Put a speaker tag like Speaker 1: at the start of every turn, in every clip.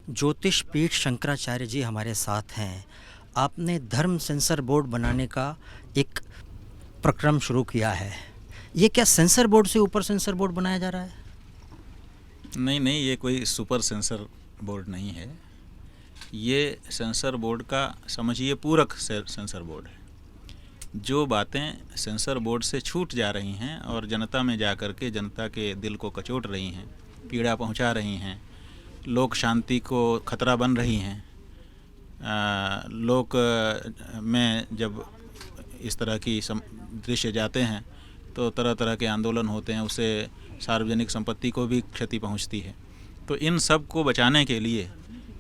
Speaker 1: ज्योतिष पीठ शंकराचार्य जी हमारे साथ हैं। आपने धर्म सेंसर बोर्ड बनाने का एक प्रक्रम शुरू किया है। ये क्या सेंसर बोर्ड से ऊपर सेंसर बोर्ड बनाया जा रहा है?
Speaker 2: नहीं नहीं, ये कोई सुपर सेंसर बोर्ड नहीं है। ये सेंसर बोर्ड का समझिए पूरक सेंसर बोर्ड है। जो बातें सेंसर बोर्ड से छूट जा रही हैं और जनता में जा कर के जनता के दिल को कचोट रही हैं, पीड़ा पहुंचा रही हैं, लोक शांति को खतरा बन रही हैं, लोक में जब इस तरह की दृश्य जाते हैं तो तरह तरह के आंदोलन होते हैं, उससे सार्वजनिक संपत्ति को भी क्षति पहुंचती है। तो इन सब को बचाने के लिए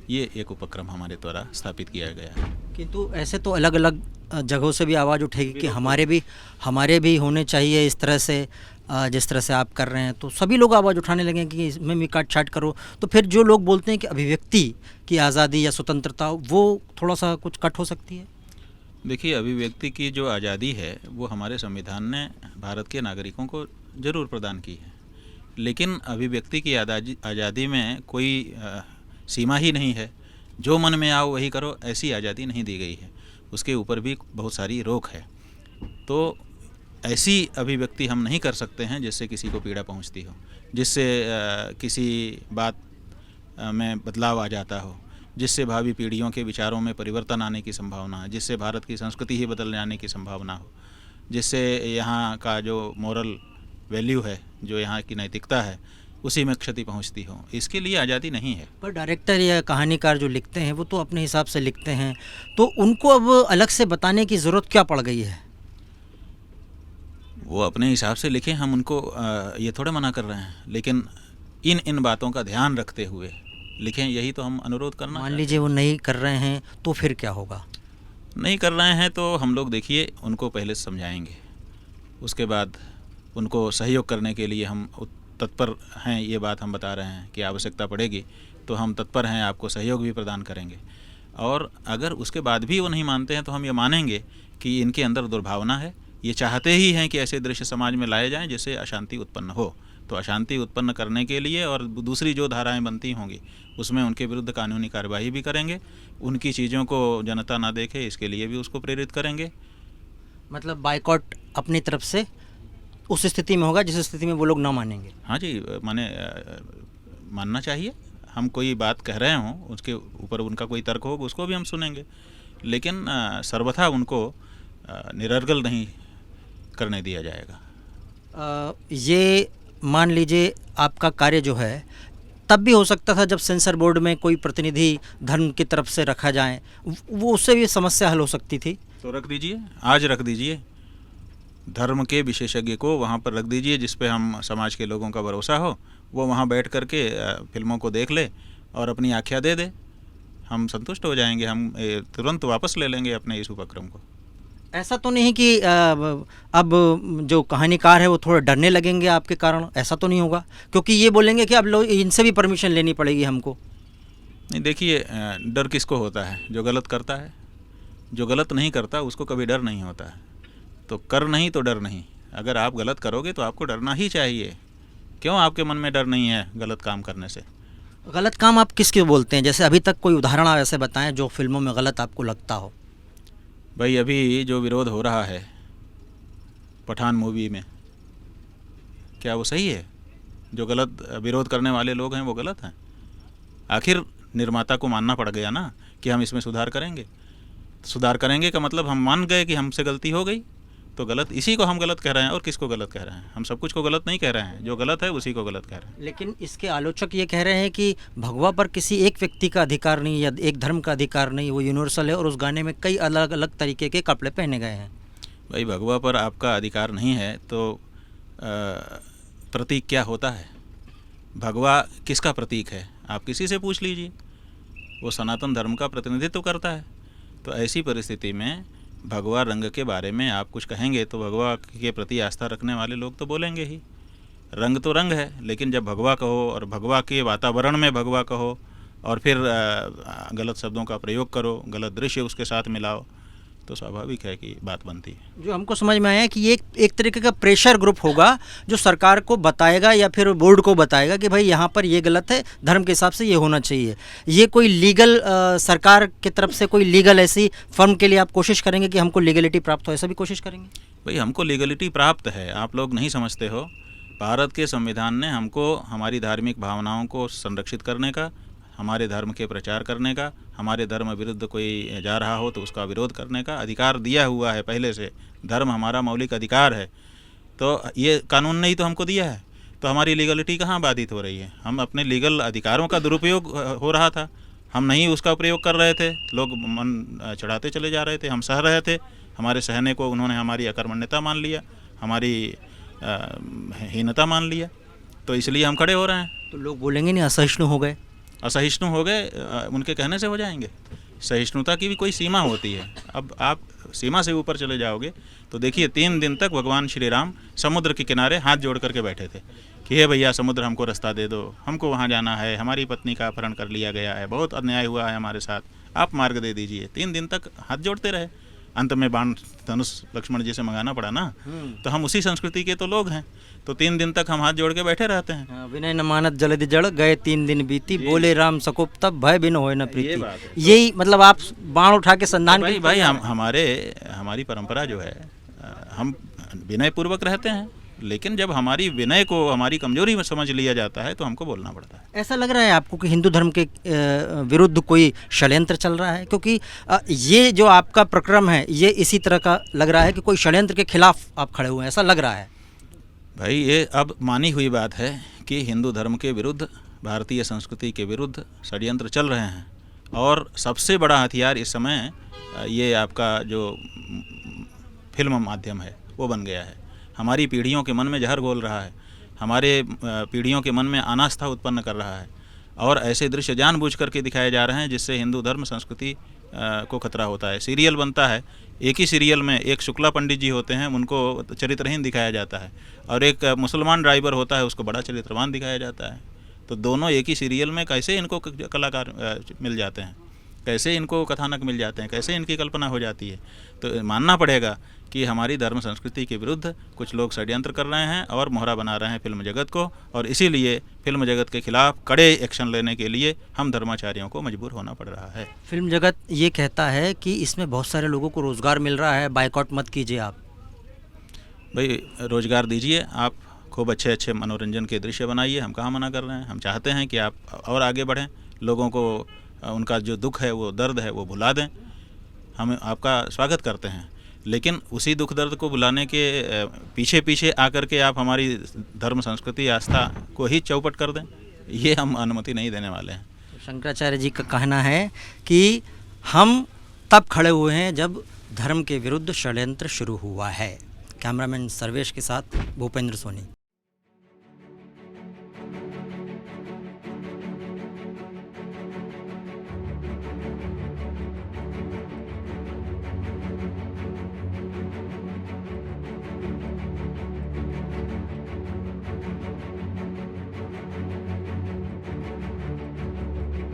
Speaker 2: ये एक उपक्रम हमारे द्वारा स्थापित किया गया है।
Speaker 1: किंतु ऐसे तो अलग अलग जगहों से भी आवाज़ उठेगी कि हमारे भी होने चाहिए इस तरह से, जिस तरह से आप कर रहे हैं। तो सभी लोग आवाज़ उठाने लगे कि इसमें भी काट छाट करो। तो फिर जो लोग बोलते हैं कि अभिव्यक्ति की आज़ादी या स्वतंत्रता, वो थोड़ा सा कुछ कट हो सकती है।
Speaker 2: देखिए, अभिव्यक्ति की जो आज़ादी है वो हमारे संविधान ने भारत के नागरिकों को ज़रूर प्रदान की है, लेकिन अभिव्यक्ति की आज़ादी में कोई सीमा ही नहीं है। जो मन में आओ वही करो, ऐसी आज़ादी नहीं दी गई है। उसके ऊपर भी बहुत सारी रोक है। तो ऐसी अभिव्यक्ति हम नहीं कर सकते हैं जिससे किसी को पीड़ा पहुंचती हो, जिससे किसी बात में बदलाव आ जाता हो, जिससे भावी पीढ़ियों के विचारों में परिवर्तन आने की संभावना है, जिससे भारत की संस्कृति ही बदल जाने की संभावना हो, जिससे यहाँ का जो मोरल वैल्यू है, जो यहाँ की नैतिकता है, उसी में क्षति पहुँचती हो। इसके लिए आज़ादी नहीं है।
Speaker 1: पर डायरेक्टर या कहानीकार जो लिखते हैं वो तो अपने हिसाब से लिखते हैं, तो उनको अब अलग से बताने की ज़रूरत क्या पड़ गई है?
Speaker 2: वो अपने हिसाब से लिखें, हम उनको ये थोड़े मना कर रहे हैं, लेकिन इन बातों का ध्यान रखते हुए लिखें, यही तो हम अनुरोध करना।
Speaker 1: मान लीजिए वो नहीं कर रहे हैं तो फिर क्या होगा?
Speaker 2: नहीं कर रहे हैं तो हम लोग देखिए उनको पहले समझाएंगे, उसके बाद उनको सहयोग करने के लिए हम तत्पर हैं। ये बात हम बता रहे हैं कि आवश्यकता पड़ेगी तो हम तत्पर हैं, आपको सहयोग भी प्रदान करेंगे। और अगर उसके बाद भी वो नहीं मानते हैं तो हम ये मानेंगे कि इनके अंदर दुर्भावना है, ये चाहते ही हैं कि ऐसे दृश्य समाज में लाए जाएं जिससे अशांति उत्पन्न हो। तो अशांति उत्पन्न करने के लिए और दूसरी जो धाराएं बनती होंगी उसमें उनके विरुद्ध कानूनी कार्रवाई भी करेंगे। उनकी चीज़ों को जनता ना देखे इसके लिए भी उसको प्रेरित करेंगे।
Speaker 1: मतलब बाइकॉट अपनी तरफ से उस स्थिति में होगा जिस स्थिति में वो लोग ना मानेंगे।
Speaker 2: हाँ जी, मानना चाहिए। हम कोई बात कह रहे हों, उसके ऊपर उनका कोई तर्क हो, उसको भी हम सुनेंगे, लेकिन सर्वथा उनको निरर्गल नहीं करने दिया जाएगा।
Speaker 1: ये मान लीजिए आपका कार्य जो है तब भी हो सकता था जब सेंसर बोर्ड में कोई प्रतिनिधि धर्म की तरफ से रखा जाए, वो उससे भी समस्या हल हो सकती थी।
Speaker 2: तो रख दीजिए, आज रख दीजिए, धर्म के विशेषज्ञ को वहाँ पर रख दीजिए जिस पे हम समाज के लोगों का भरोसा हो। वो वहाँ बैठ कर के फिल्मों को देख ले और अपनी आख्या दे दे, हम संतुष्ट हो जाएंगे। हम तुरंत वापस ले लेंगे अपने इस उपक्रम को।
Speaker 1: ऐसा तो नहीं कि अब जो कहानीकार है वो थोड़ा डरने लगेंगे आपके कारण? ऐसा तो नहीं होगा क्योंकि ये बोलेंगे कि अब लोग इनसे भी परमिशन लेनी पड़ेगी हमको?
Speaker 2: नहीं, देखिए, डर किसको होता है? जो गलत करता है। जो गलत नहीं करता उसको कभी डर नहीं होता है। तो कर नहीं तो डर नहीं। अगर आप गलत करोगे तो आपको डरना ही चाहिए। क्यों आपके मन में डर नहीं है गलत काम करने से?
Speaker 1: गलत काम आप किसके बोलते हैं? जैसे अभी तक कोई उदाहरण आप ऐसे बताएं जो फिल्मों में गलत आपको लगता हो।
Speaker 2: भाई, अभी जो विरोध हो रहा है पठान मूवी में, क्या वो सही है? जो गलत विरोध करने वाले लोग हैं वो गलत हैं? आखिर निर्माता को मानना पड़ गया ना कि हम इसमें सुधार करेंगे। सुधार करेंगे का मतलब हम मान गए कि हमसे गलती हो गई। तो गलत इसी को हम गलत कह रहे हैं। और किसको गलत कह रहे हैं? हम सब कुछ को गलत नहीं कह रहे हैं, जो गलत है उसी को गलत कह रहे हैं।
Speaker 1: लेकिन इसके आलोचक ये कह रहे हैं कि भगवा पर किसी एक व्यक्ति का अधिकार नहीं या एक धर्म का अधिकार नहीं, वो यूनिवर्सल है और उस गाने में कई अलग अलग तरीके के कपड़े पहने गए हैं।
Speaker 2: भाई, भगवा पर आपका अधिकार नहीं है तो प्रतीक क्या होता है? भगवा किसका प्रतीक है? आप किसी से पूछ लीजिए। वो सनातन धर्म का प्रतिनिधित्व करता है। तो ऐसी परिस्थिति में भगवा रंग के बारे में आप कुछ कहेंगे तो भगवा के प्रति आस्था रखने वाले लोग तो बोलेंगे ही। रंग तो रंग है, लेकिन जब भगवा कहो और भगवा के वातावरण में भगवा कहो और फिर गलत शब्दों का प्रयोग करो, गलत दृश्य उसके साथ मिलाओ, तो स्वाभाविक है कि बात बनती है।
Speaker 1: जो हमको समझ में आया है कि ये एक तरीके का प्रेशर ग्रुप होगा जो सरकार को बताएगा या फिर बोर्ड को बताएगा कि भाई यहाँ पर ये गलत है, धर्म के हिसाब से ये होना चाहिए। ये कोई लीगल सरकार की तरफ से कोई लीगल ऐसी फर्म के लिए आप कोशिश करेंगे कि हमको लीगलिटी प्राप्त हो, ऐसा भी कोशिश करेंगे?
Speaker 2: भाई हमको लीगलिटी प्राप्त है, आप लोग नहीं समझते हो। भारत के संविधान ने हमको हमारी धार्मिक भावनाओं को संरक्षित करने का, हमारे धर्म के प्रचार करने का, हमारे धर्म विरुद्ध कोई जा रहा हो तो उसका विरोध करने का अधिकार दिया हुआ है पहले से। धर्म हमारा मौलिक अधिकार है, तो ये कानून ने ही तो हमको दिया है। तो हमारी लीगलिटी कहाँ बाधित हो रही है? हम अपने लीगल अधिकारों का दुरुपयोग हो रहा था, हम नहीं उसका प्रयोग कर रहे थे, लोग मन चढ़ाते चले जा रहे थे, हम सह रहे थे। हमारे सहने को उन्होंने हमारी अकर्मण्यता मान लिया, हमारी हीनता मान लिया, तो इसलिए हम खड़े हो रहे हैं।
Speaker 1: तो लोग बोलेंगे नहीं असहिष्णु हो गए?
Speaker 2: असहिष्णु हो गए उनके कहने से हो जाएंगे? सहिष्णुता की भी कोई सीमा होती है। अब आप सीमा से ऊपर चले जाओगे तो देखिए 3 दिन तक भगवान श्री राम समुद्र के किनारे हाथ जोड़ करके बैठे थे कि हे भैया समुद्र हमको रास्ता दे दो, हमको वहाँ जाना है, हमारी पत्नी का अपहरण कर लिया गया है, बहुत अन्याय हुआ है हमारे साथ, आप मार्ग दे दीजिए। 3 दिन तक हाथ जोड़ते रहे, अंत में बाण धनुष लक्ष्मण जी से मंगाना पड़ा ना। तो हम उसी संस्कृति के तो लोग हैं, तो 3 दिन तक हम हाथ जोड़ के बैठे रहते हैं।
Speaker 1: विनय न मानत जलधि जड़ गए 3 दिन बीती, बोले राम सकोप तब भय बिन होए न प्रीति।
Speaker 2: बात है।
Speaker 1: यही मतलब आप बाण उठा के संधान
Speaker 2: भाई हमारी परंपरा जो है, हम विनय पूर्वक रहते हैं, लेकिन जब हमारी विनय को हमारी कमजोरी में समझ लिया जाता है तो हमको बोलना पड़ता है।
Speaker 1: ऐसा लग रहा है आपको कि हिंदू धर्म के विरुद्ध कोई षड्यंत्र चल रहा है? क्योंकि ये जो आपका प्रक्रम है ये इसी तरह का लग रहा है कि कोई षड्यंत्र के खिलाफ आप खड़े हुए हैं, ऐसा लग रहा है।
Speaker 2: भाई ये अब मानी हुई बात है कि हिंदू धर्म के विरुद्ध, भारतीय संस्कृति के विरुद्ध षड्यंत्र चल रहे हैं, और सबसे बड़ा हथियार इस समय ये आपका जो फिल्म माध्यम है वो बन गया है। हमारी पीढ़ियों के मन में जहर घोल रहा है, हमारे पीढ़ियों के मन में अनास्था उत्पन्न कर रहा है, और ऐसे दृश्य जानबूझ करके दिखाए जा रहे हैं जिससे हिंदू धर्म संस्कृति को खतरा होता है। सीरियल बनता है, एक ही सीरियल में एक शुक्ला पंडित जी होते हैं, उनको चरित्रहीन दिखाया जाता है, और एक मुसलमान ड्राइवर होता है, उसको बड़ा चरित्रवान दिखाया जाता है। तो दोनों एक ही सीरियल में कैसे इनको कलाकार मिल जाते हैं, कैसे इनको कथानक मिल जाते हैं, कैसे इनकी कल्पना हो जाती है? तो मानना पड़ेगा कि हमारी धर्म संस्कृति के विरुद्ध कुछ लोग षड्यंत्र कर रहे हैं और मोहरा बना रहे हैं फिल्म जगत को, और इसीलिए फिल्म जगत के खिलाफ कड़े एक्शन लेने के लिए हम धर्माचार्यों को मजबूर होना पड़ रहा है।
Speaker 1: फिल्म जगत ये कहता है कि इसमें बहुत सारे लोगों को रोज़गार मिल रहा है, बाइकआउट मत कीजिए आप।
Speaker 2: भाई रोज़गार दीजिए, आप खूब अच्छे अच्छे मनोरंजन के दृश्य बनाइए, हम कहाँ मना कर रहे हैं। हम चाहते हैं कि आप और आगे बढ़ें, लोगों को उनका जो दुख है, वो दर्द है, वो भुला दें। हम आपका स्वागत करते हैं, लेकिन उसी दुख दर्द को भुलाने के पीछे पीछे आकर के आप हमारी धर्म संस्कृति आस्था को ही चौपट कर दें, ये हम अनुमति नहीं देने वाले हैं।
Speaker 1: शंकराचार्य जी का कहना है कि हम तब खड़े हुए हैं जब धर्म के विरुद्ध षड्यंत्र शुरू हुआ है। कैमरामैन सर्वेश के साथ भूपेंद्र सोनी।